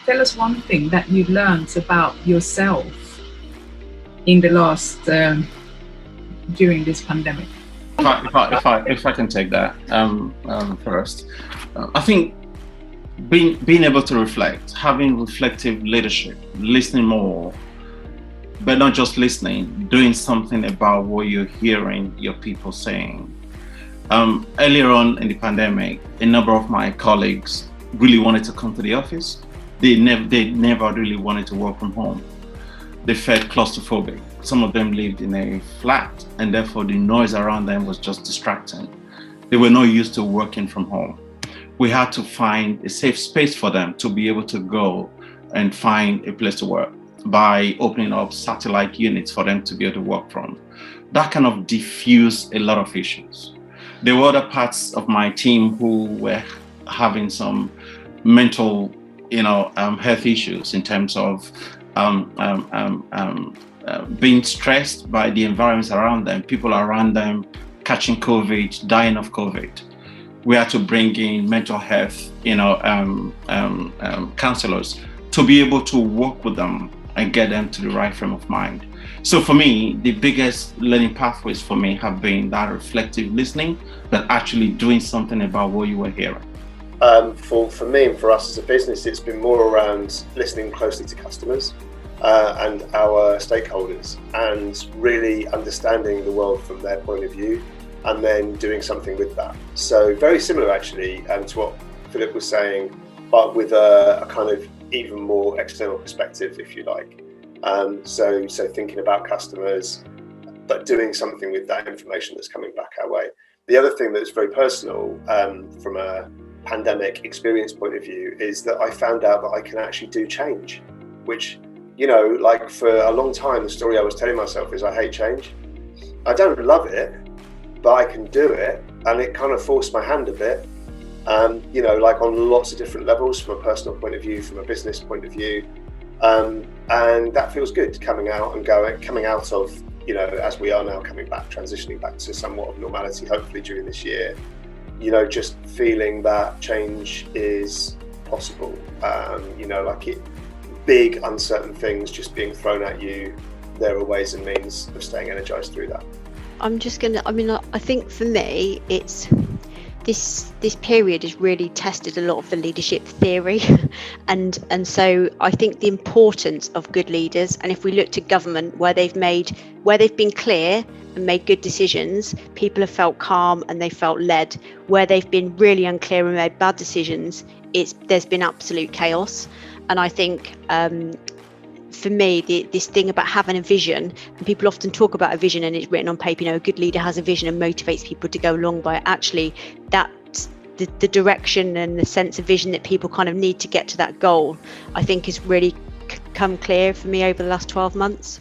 tell us one thing that you learned about yourself in the last during this pandemic. If I can take that first, I think being able to reflect, having reflective leadership, listening more, but not just listening, doing something about what you're hearing your people saying. Earlier on in the pandemic, a number of my colleagues really wanted to come to the office. They never really wanted to work from home. They felt claustrophobic. Some of them lived in a flat, and therefore the noise around them was just distracting. They were not used to working from home. We had to find a safe space for them to be able to go and find a place to work by opening up satellite units for them to be able to work from. That kind of diffused a lot of issues. There were other parts of my team who were having some mental, health issues in terms of being stressed by the environments around them, people around them catching COVID, dying of COVID. We had to bring in mental health, counselors to be able to work with them and get them to the right frame of mind. So for me, the biggest learning pathways for me have been that reflective listening, but actually doing something about what you were hearing. For me and for us as a business, it's been more around listening closely to customers and our stakeholders, and really understanding the world from their point of view, and then doing something with that. So very similar actually to what Philip was saying, but with a kind of even more external perspective, if you like. So thinking about customers, but doing something with that information that's coming back our way. The other thing that's very personal from a pandemic experience point of view is that I found out that I can actually do change, which, like for a long time, the story I was telling myself is I hate change. I don't love it, but I can do it. And it kind of forced my hand a bit, like on lots of different levels, from a personal point of view, from a business point of view. And that feels good coming out of, as we are now coming back, transitioning back to somewhat of normality, hopefully during this year, just feeling that change is possible. Big uncertain things just being thrown at you, there are ways and means of staying energized through that. I think for me, it's this period has really tested a lot of the leadership theory, and so I think the importance of good leaders. And if we look to government, where they've been clear and made good decisions, people have felt calm and they felt led. Where they've been really unclear and made bad decisions, there's been absolute chaos. And I think for me, this thing about having a vision, and people often talk about a vision and it's written on paper, a good leader has a vision and motivates people to go along by it. Actually, that's the direction and the sense of vision that people kind of need to get to that goal, I think has really come clear for me over the last 12 months.